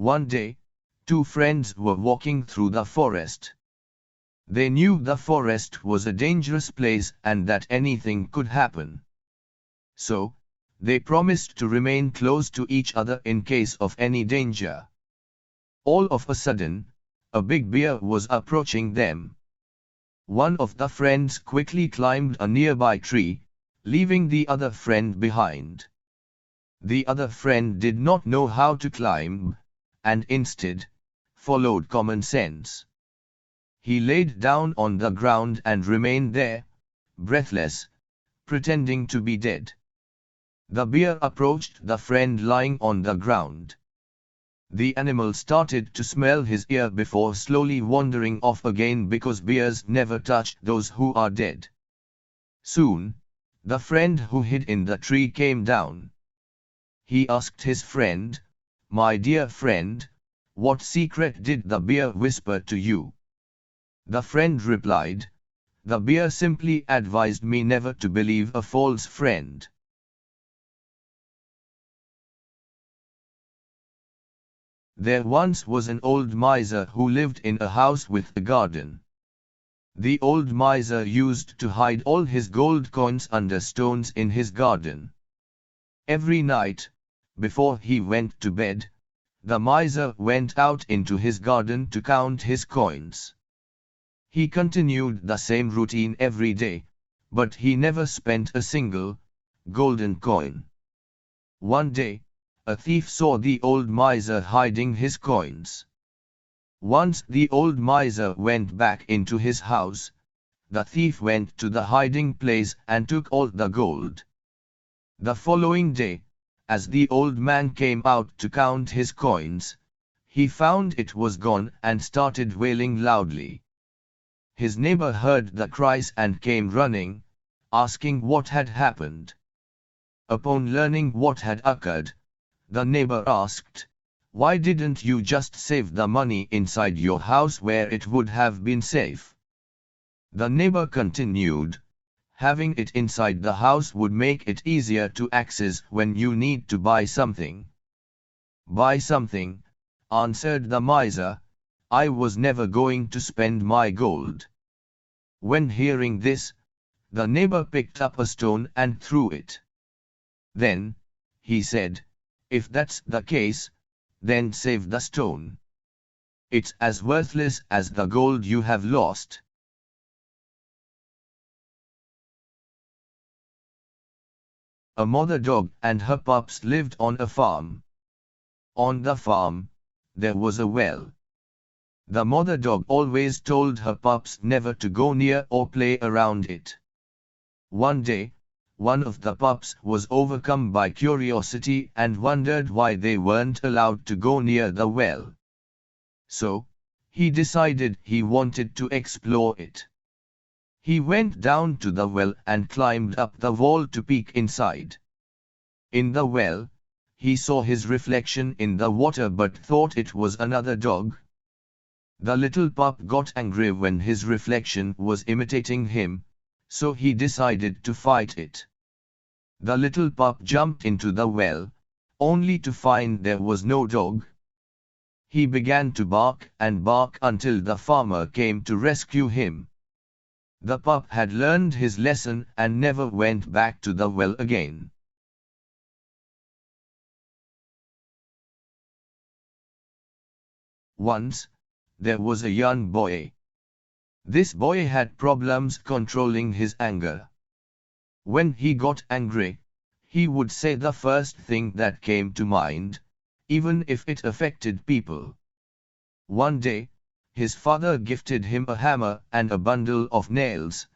One day, two friends were walking through the forest. They knew the forest was a dangerous place and that anything could happen. So, they promised to remain close to each other in case of any danger. All of a sudden, a big bear was approaching them. One of the friends quickly climbed a nearby tree, leaving the other friend behind. The other friend did not know how to climb, and instead, followed common sense. He laid down on the ground and remained there, breathless, pretending to be dead. The bear approached the friend lying on the ground. The animal started to smell his ear before slowly wandering off again because bears never touch those who are dead. Soon, the friend who hid in the tree came down. He asked his friend, "My dear friend, what secret did the bear whisper to you?" The friend replied, "The bear simply advised me never to believe a false friend." There once was an old miser who lived in a house with a garden. The old miser used to hide all his gold coins under stones in his garden. Every night, before he went to bed, the miser went out into his garden to count his coins. He continued the same routine every day, but he never spent a single golden coin. One day, a thief saw the old miser hiding his coins. Once the old miser went back into his house, the thief went to the hiding place and took all the gold. The following day, as the old man came out to count his coins, he found it was gone and started wailing loudly. His neighbor heard the cries and came running, asking what had happened. Upon learning what had occurred, the neighbor asked, "Why didn't you just save the money inside your house where it would have been safe?" The neighbor continued, "Having it inside the house would make it easier to access when you need to buy something." "Buy something?" answered the miser. "I was never going to spend my gold." When hearing this, the neighbor picked up a stone and threw it. Then, he said, "If that's the case, then save the stone. It's as worthless as the gold you have lost." A mother dog and her pups lived on a farm. On the farm, there was a well. The mother dog always told her pups never to go near or play around it. One day, one of the pups was overcome by curiosity and wondered why they weren't allowed to go near the well. So, he decided he wanted to explore it. He went down to the well and climbed up the wall to peek inside. In the well, he saw his reflection in the water but thought it was another dog. The little pup got angry when his reflection was imitating him, so he decided to fight it. The little pup jumped into the well, only to find there was no dog. He began to bark and bark until the farmer came to rescue him. The pup had learned his lesson and never went back to the well again. Once, there was a young boy. This boy had problems controlling his anger. When he got angry, he would say the first thing that came to mind, even if it affected people. One day, his father gifted him a hammer and a bundle of nails,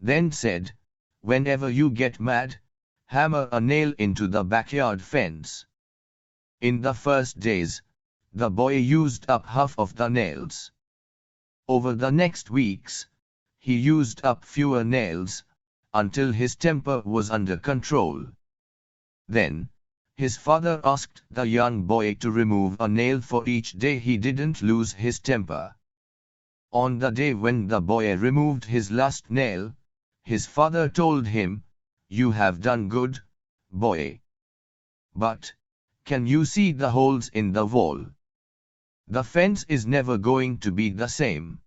then said, "Whenever you get mad, hammer a nail into the backyard fence." In the first days, the boy used up half of the nails. Over the next weeks, he used up fewer nails, until his temper was under control. Then, his father asked the young boy to remove a nail for each day he didn't lose his temper. On the day when the boy removed his last nail, his father told him, "You have done good, boy. But, can you see the holes in the wall?" the fence is never going to be the same.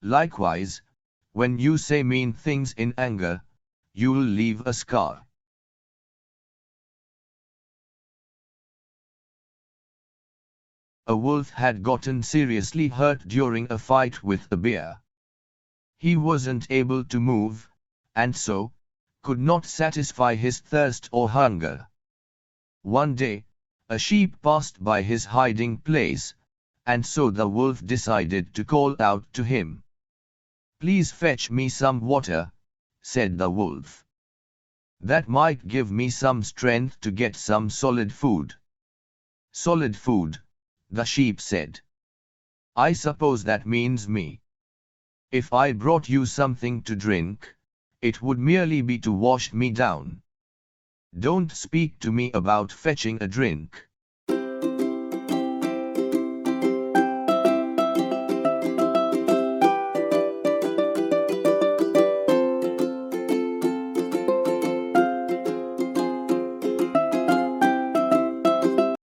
Likewise, when you say mean things in anger, you'll leave a scar. A wolf had gotten seriously hurt during a fight with a bear. He wasn't able to move, and so, could not satisfy his thirst or hunger. One day, a sheep passed by his hiding place, and so the wolf decided to call out to him. "Please fetch me some water," said the wolf. "That might give me some strength to get some solid food." "Solid food," the sheep said. "I suppose that means me. If I brought you something to drink, it would merely be to wash me down. Don't speak to me about fetching a drink."